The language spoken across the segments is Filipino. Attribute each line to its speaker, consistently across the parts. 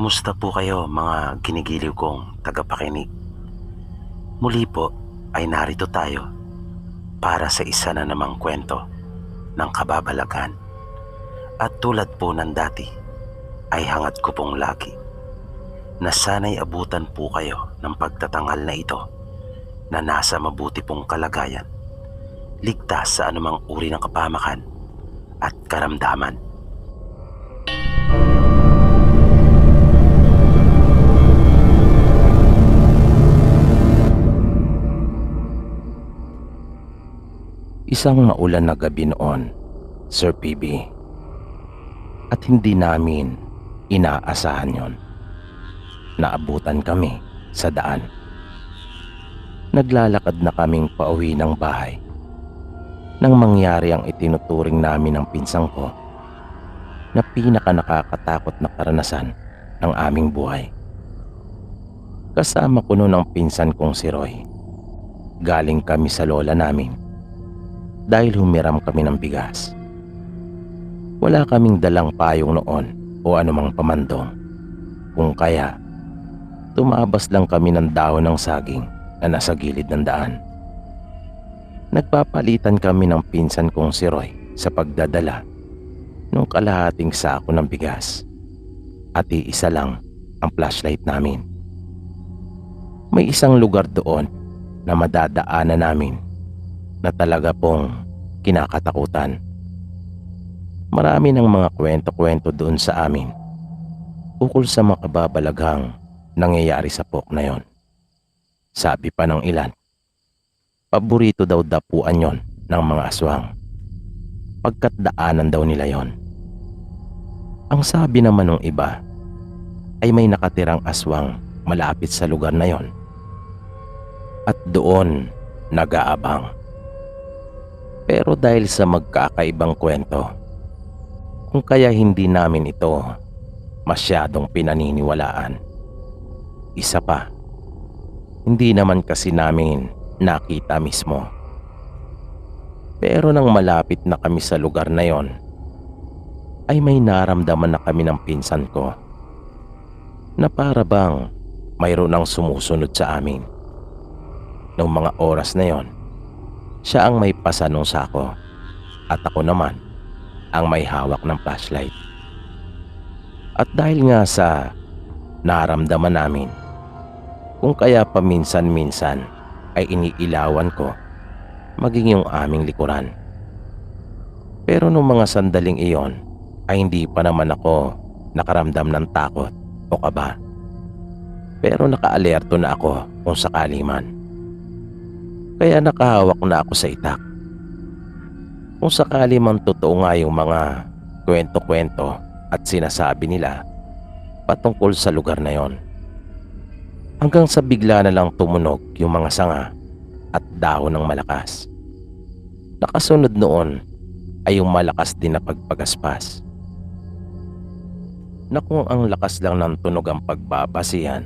Speaker 1: Kumusta po kayo mga ginigiliw kong tagapakinig? Muli po ay narito tayo para sa isa na namang kwento ng kababalaghan. At tulad po ng dati ay hangad ko pong lagi na sana'y abutan po kayo ng pagtatanghal na ito na nasa mabuti pong kalagayan, ligtas sa anumang uri ng kapamakan at karamdaman. Isang maulan na gabi noon, Sir PB. At hindi namin inaasahan yon. Naabutan kami sa daan. Naglalakad na kaming pauwi ng bahay nang mangyari ang itinuturing namin ng pinsang ko na pinaka nakakatakot na karanasan ng aming buhay. Kasama ko noon ang pinsan kong si Roy. Galing kami sa lola namin dahil humiram kami ng bigas. Wala kaming dalang payong noon o anumang pamandong. Kung kaya, tumabas lang kami ng dahon ng saging na nasa gilid ng daan. Nagpapalitan kami ng pinsan kong si Roy sa pagdadala ng kalahating sako ng bigas at iisa lang ang flashlight namin. May isang lugar doon na madadaanan namin na talaga pong kinakatakutan. Marami ng mga kwento-kwento doon sa amin ukol sa makababalaghang nangyayari sa pok na yon. Sabi pa ng ilan, paborito daw dapuan yon ng mga aswang, pagkat daanan daw nila yon. Ang sabi naman ng iba ay may nakatirang aswang malapit sa lugar na yon at doon nag-aabang. Pero dahil sa magkakaibang kwento, kung kaya hindi namin ito masyadong pinaniniwalaan. Isa pa, hindi naman kasi namin nakita mismo. Pero nang malapit na kami sa lugar na yon, ay may naramdaman na kami ng pinsan ko na para bang mayroon ang sumusunod sa amin. Noong mga oras na yon, siya ang may pasa ng sako at ako naman ang may hawak ng flashlight. At dahil nga sa naramdaman namin, kung kaya paminsan-minsan ay iniilawan ko maging yung aming likuran. Pero nung mga sandaling iyon ay hindi pa naman ako nakaramdam ng takot o kaba. Pero nakaalerto na ako kung sakali man. Kaya nakahawak na ako sa itak. Kung sakali man totoo nga yung mga kwento-kwento at sinasabi nila patungkol sa lugar na yon. Hanggang sa bigla na lang tumunog yung mga sanga at dahon ng malakas. Nakasunod noon ay yung malakas din na pagpagaspas. Na kung ang lakas lang ng tunog ang pagbabasihan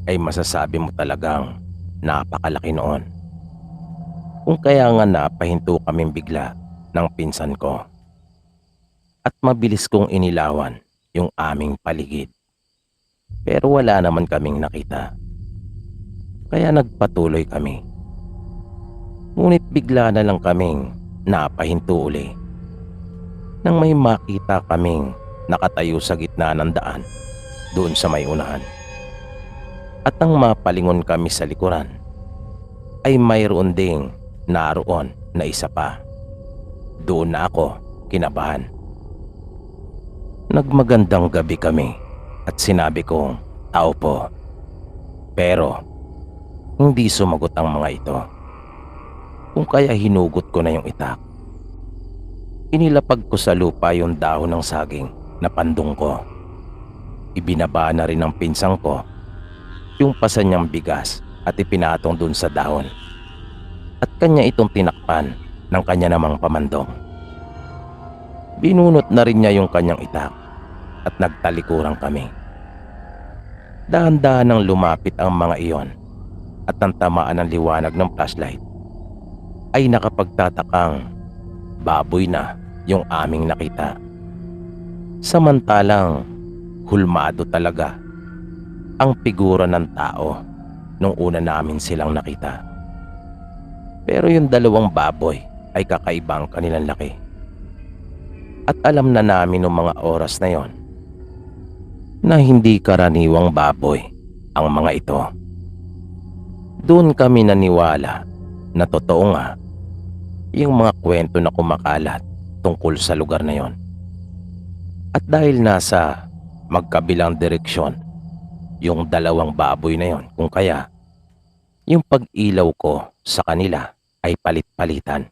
Speaker 1: ay masasabi mo talagang napakalaki noon. Kung kaya nga napahinto kaming bigla ng pinsan ko at mabilis kong inilawan yung aming paligid. Pero wala naman kaming nakita. Kaya nagpatuloy kami. Ngunit bigla na lang kaming napahinto uli nang may makita kaming nakatayo sa gitna ng daan doon sa may unahan. At nang mapalingon kami sa likuran ay mayroon ding naroon na isa pa. Doon na ako kinabahan. Nagmagandang gabi kami at sinabi kong tao po. Pero hindi sumagot ang mga ito. Kung kaya hinugot ko na yung itak. Inilapag ko sa lupa yung dahon ng saging na pandong ko. Ibinaba na rin ng pinsang ko yung pasa niyang bigas at ipinatong dun sa dahon. At kanya itong tinakpan ng kanya namang pamandong. Binunot na rin niya yung kanyang itak at nagtalikuran kami. Dahan-dahan nang lumapit ang mga iyon at nang tamaan ng liwanag ng flashlight ay nakapagtatakang baboy na yung aming nakita. Samantalang hulmado talaga ang figura ng tao nung una namin silang nakita. Pero yung dalawang baboy ay kakaiba ang kanilang laki. At alam na namin nung mga oras na yon na hindi karaniwang baboy ang mga ito. Doon kami naniwala na totoo nga yung mga kwento na kumakalat tungkol sa lugar na yon. At dahil nasa magkabilang direksyon yung dalawang baboy na yon, kung kaya yung pag-ilaw ko sa kanila ay palit-palitan,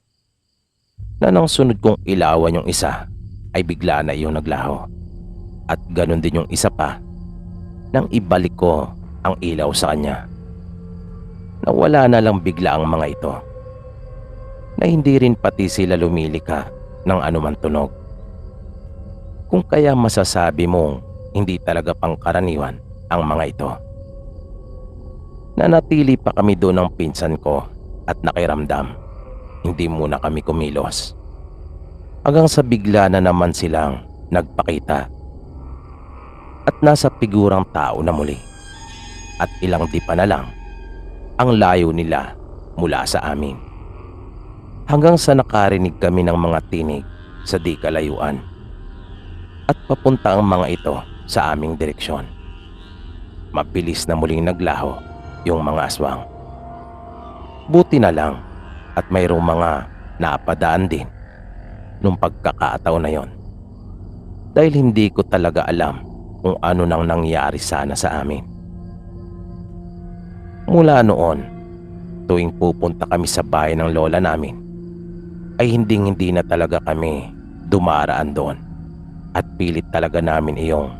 Speaker 1: na nang sunod kong ilawan yung isa ay bigla na yung naglaho. At ganun din yung isa pa nang ibalik ko ang ilaw sa kanya. Nawala na lang bigla ang mga ito, na hindi rin pati sila lumilika ng anumang tunog. Kung kaya masasabi mong hindi talaga pangkaraniwan ang mga ito. Nanatili pa kami doon ng pinsan ko at nakiramdam. Hindi muna kami kumilos. Hanggang sa bigla na naman silang nagpakita. At nasa figurang tao na muli. At ilang di pa na lang ang layo nila mula sa amin. Hanggang sa nakarinig kami ng mga tinig sa di kalayuan. At papunta ang mga ito sa aming direksyon. Mabilis na muling naglaho yung mga aswang. Buti na lang at mayroong mga napadaan din nung pagkakataon na yon. Dahil hindi ko talaga alam kung ano nang nangyari sana sa amin. Mula noon, tuwing pupunta kami sa bahay ng lola namin, ay hindi na talaga kami dumaraan doon at pilit talaga namin iyong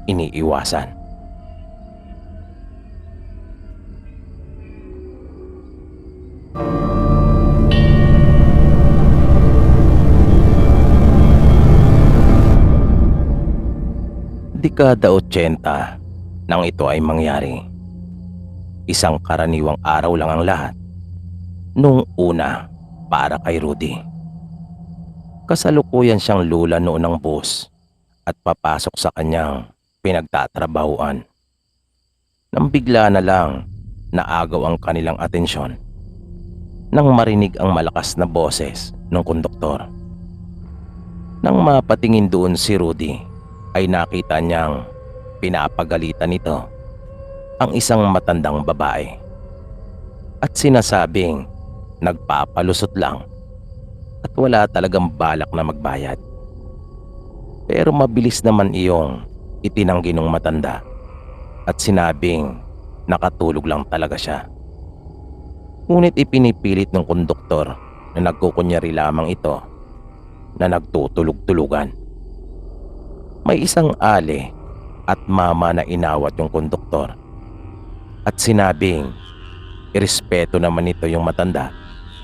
Speaker 1: iniiwasan. Dekada 80 nang ito ay mangyari. Isang karaniwang araw lang ang lahat. Nung una, para kay Rudy. Kasalukuyan siyang lula noon ng bus at papasok sa kanyang pinagtatrabahuan. Nang bigla na lang naagaw ang kanilang atensyon nang marinig ang malakas na boses ng konduktor. Nang mapatingin doon si Rudy, ay nakita niyang pinapagalitan nito ang isang matandang babae at sinasabing nagpapalusot lang at wala talagang balak na magbayad. Pero mabilis naman iyong itinanggi ng matanda at sinabing nakatulog lang talaga siya. Ngunit ipinipilit ng konduktor na nagkukunyari lamang ito na nagtutulog-tulugan. May isang ali at mama na inawat yung konduktor at sinabing irespeto naman ito yung matanda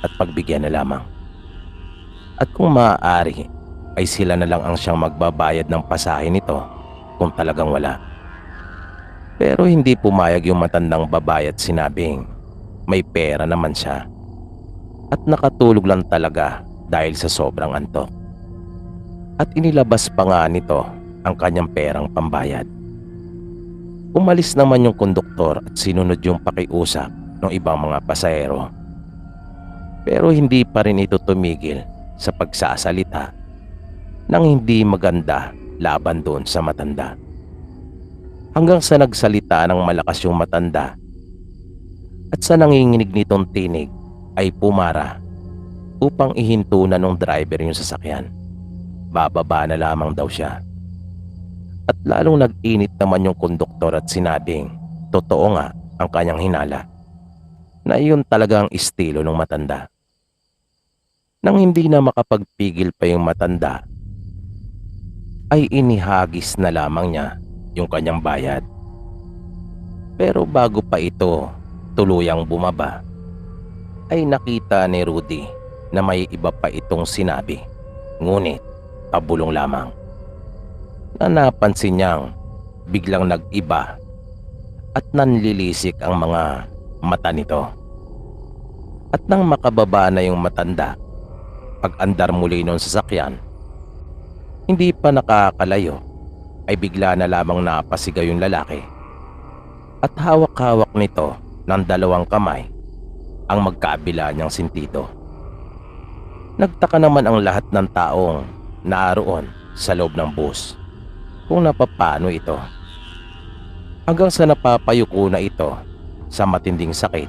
Speaker 1: at pagbigyan na lamang. At kung maaari ay sila na lang ang siyang magbabayad ng pasahe nito kung talagang wala. Pero hindi pumayag yung matandang babae at sinabing may pera naman siya at nakatulog lang talaga dahil sa sobrang antok. At inilabas pa nga nito ang kanyang perang pambayad. Umalis naman yung konduktor at sinunod yung pakiusap ng ibang mga pasahero. Pero hindi pa rin ito tumigil sa pagsasalita ng hindi maganda laban doon sa matanda. Hanggang sa nagsalita ng malakas yung matanda at sa nanginginig nitong tinig ay pumara upang ihinto na ng driver yung sasakyan. Bababa na lamang daw siya. At lalong nag-init naman yung konduktor at sinabing totoo nga ang kanyang hinala na iyon talaga ang estilo ng matanda. Nang hindi na makapagpigil pa yung matanda ay inihagis na lamang niya yung kanyang bayad. Pero bago pa ito tuluyang bumaba ay nakita ni Rudy na may iba pa itong sinabi, ngunit pabulong lamang. Na napansin niyang biglang nag-iba at nanlilisik ang mga mata nito. At nang makababa na yung matanda, pag-andar muli noon sa sasakyan, hindi pa nakakalayo ay bigla na lamang napasigaw yung lalaki at hawak-hawak nito ng dalawang kamay ang magkabila niyang sintido. Nagtaka naman ang lahat ng taong naroon sa loob ng bus kung napapano ito. Hanggang sa napapayuko na ito sa matinding sakit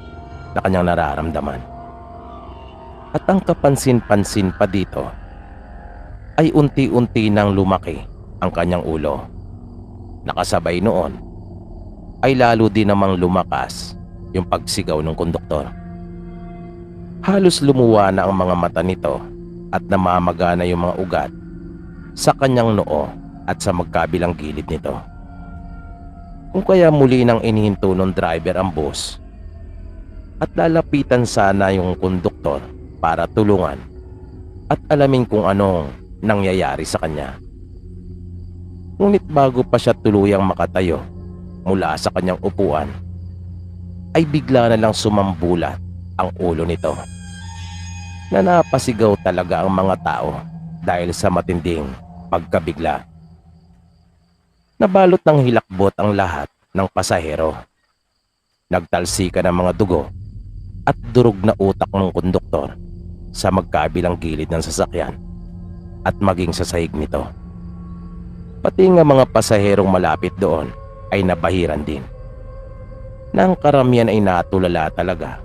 Speaker 1: na kanyang nararamdaman. At ang kapansin-pansin pa dito ay unti-unti nang lumaki ang kanyang ulo. Nakasabay noon ay lalo din namang lumakas yung pagsigaw ng konduktor. Halos lumuwa na ang mga mata nito at namamaga na yung mga ugat sa kanyang noo at sa magkabilang gilid nito. Kung kaya muli nang inihinto ng driver ang bus at lalapitan sana yung konduktor para tulungan at alamin kung anong nangyayari sa kanya. Ngunit bago pa siya tuluyang makatayo mula sa kanyang upuan, ay bigla na lang sumambulat ang ulo nito. Na napasigaw talaga ang mga tao dahil sa matinding pagkabigla. Nabalot ng hilakbot ang lahat ng pasahero. Nagtalsika ng mga dugo at durog na utak ng konduktor sa magkabilang gilid ng sasakyan at maging sa sahig nito. Pati nga mga pasaherong malapit doon ay nabahiran din. Nang karamihan ay natulala talaga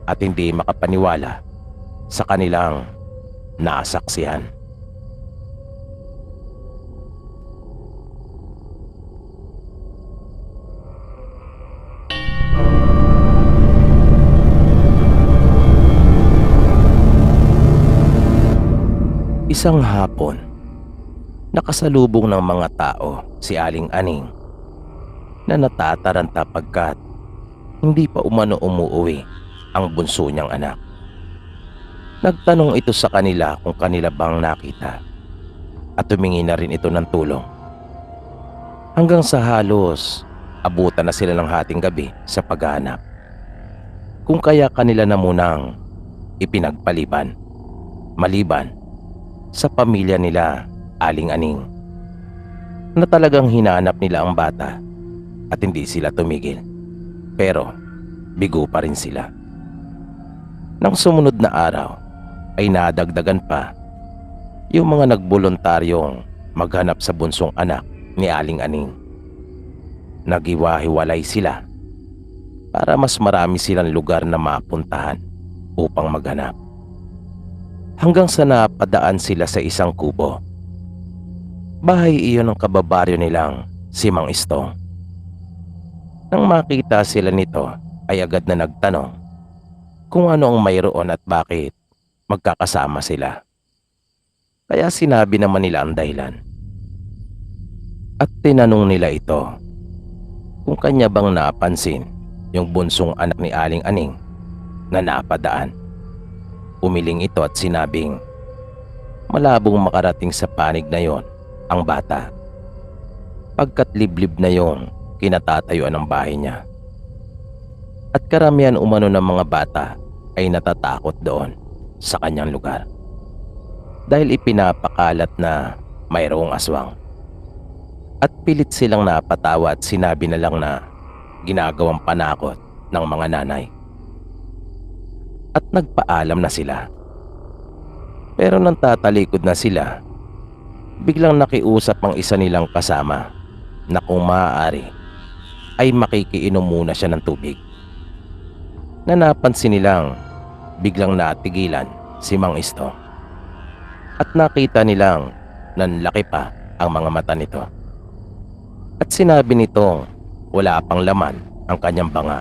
Speaker 1: at hindi makapaniwala sa kanilang nasaksihan. Isang hapon, nakasalubong ng mga tao si Aling Aning na natataranta pagkat hindi pa umano umuuwi ang bunso niyang anak. Nagtanong ito sa kanila kung kanila bang nakita at humingi na rin ito ng tulong. Hanggang sa halos abutan na sila ng hating gabi sa paghahanap. Kung kaya kanila na munang ipinagpaliban, maliban sa pamilya nila Aling Aning, na talagang hinanap nila ang bata at hindi sila tumigil. Pero bigo pa rin sila. Nang sumunod na araw ay nadagdagan pa yung mga nagboluntaryong maghanap sa bunsong anak ni Aling Aning. Nagiwa-hiwalay sila para mas marami silang lugar na mapuntahan upang maghanap. Hanggang sa napadaan sila sa isang kubo. Bahay iyon ng kababaryo nilang si Mang Istong. Nang makita sila nito ay agad na nagtanong kung ano ang mayroon at bakit magkakasama sila. Kaya sinabi naman nila ang dahilan. At tinanong nila ito kung kanya bang napansin yung bunsong anak ni Aling Aning na napadaan. Umiling ito at sinabing malabong makarating sa panig na yon ang bata, pagkat liblib na yung kinatatayuan ng bahay niya. At karamihan umano ng mga bata ay natatakot doon sa kanyang lugar dahil ipinapakalat na mayroong aswang. At pilit silang napatawa at sinabi na lang na ginagawang panakot ng mga nanay. At nagpaalam na sila. Pero nang tatalikod na sila, biglang nakiusap ang isa nilang kasama na kung maaari ay makikiinom muna siya ng tubig. Na napansin nilang biglang natigilan si Mang Istong at nakita nilang nanlaki pa ang mga mata nito. At sinabi nitong wala pang laman ang kanyang banga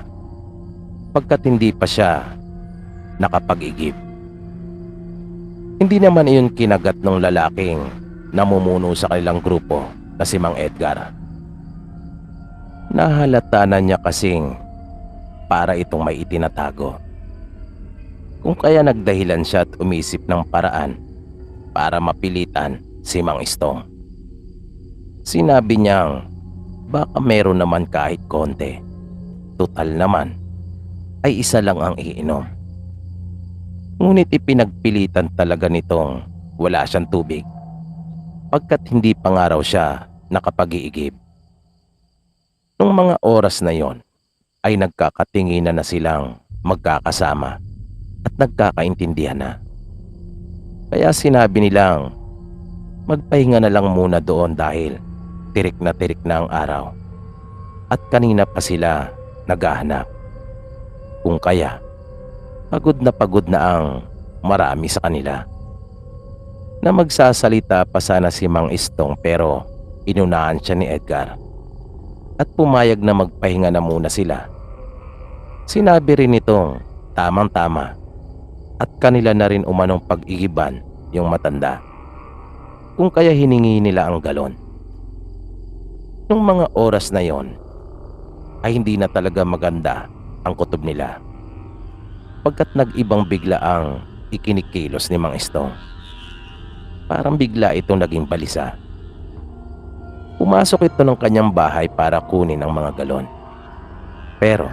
Speaker 1: pagkat hindi pa siya nakapag-igib. Hindi naman iyon kinagat ng lalaking namumuno sa kanilang grupo na si Mang Edgar. Nahalata na niya kasing para itong may itinatago. Kung kaya nagdahilan siya at umisip ng paraan para mapilitan si Mang Istong. Sinabi niyang baka meron naman kahit konti. Tutal naman ay isa lang ang iinom. Ngunit ipinagpilitan talaga nitong wala siyang tubig pagkat hindi pa nga raw siya nakapag-iigib. Nung mga oras na yon ay nagkakatinginan na silang magkakasama at nagkakaintindihan na. Kaya sinabi nilang magpahinga na lang muna doon dahil tirik na ang araw at kanina pa sila naghahanap. Kung kaya, pagod na ang marami sa kanila. Na magsasalita pa sana si Mang Istong pero inunahan siya ni Edgar at pumayag na magpahinga na muna sila. Sinabi rin nitong tamang-tama at kanila na rin umanong pag-igiban yung matanda. Kung kaya hiningi nila ang galon. Nung mga oras na yon ay hindi na talaga maganda ang kutob nila. Pagkat nag-ibang bigla ang ikinikilos ni Mang Istong. Parang bigla itong naging balisa. Pumasok ito ng kanyang bahay para kunin ang mga galon. Pero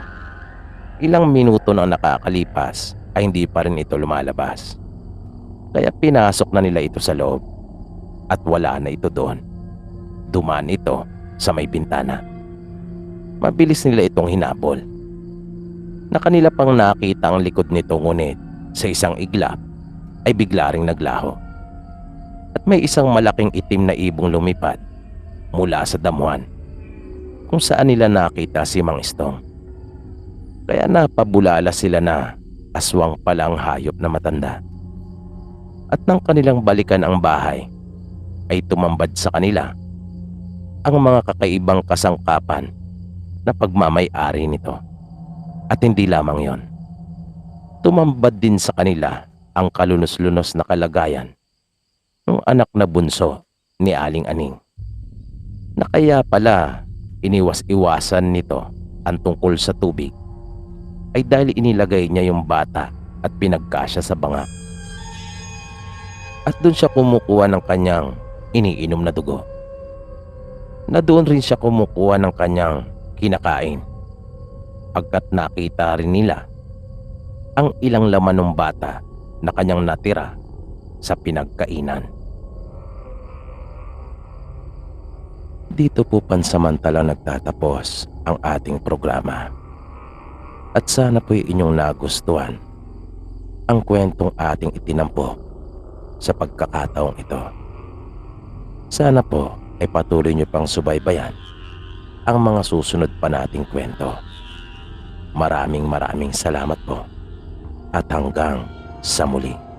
Speaker 1: ilang minuto na nakakalipas ay hindi pa rin ito lumalabas. Kaya pinasok na nila ito sa loob at wala na ito doon. Dumaan ito sa may bintana. Mabilis nila itong hinabol. Na kanila pang nakita ang likod nito ngunit sa isang iglap ay bigla ring naglaho. At may isang malaking itim na ibong lumipad mula sa damuhan kung saan nila nakita si Mang Istong. Kaya napabulala sila na aswang pala ang hayop na matanda. At nang kanilang balikan ang bahay ay tumambad sa kanila ang mga kakaibang kasangkapan na pagmamay-ari nito. At hindi lamang yon, tumambad din sa kanila ang kalunos-lunos na kalagayan ng anak na bunso ni Aling Aning, na kaya pala iniwas-iwasan nito ang tungkol sa tubig ay dahil inilagay niya yung bata at pinagkasya sa banga. At doon siya kumukuha ng kanyang iniinom na dugo. Na doon rin siya kumukuha ng kanyang kinakain. Pagkat nakita rin nila ang ilang laman ng bata na kanyang natira sa pinagkainan. Dito po pansamantalang nagtatapos ang ating programa. At sana po'y inyong nagustuhan ang kwentong ating itinampok sa pagkakataong ito. Sana po ay patuloy niyo pang subaybayan ang mga susunod pa nating kwento. Maraming salamat po at hanggang sa muli.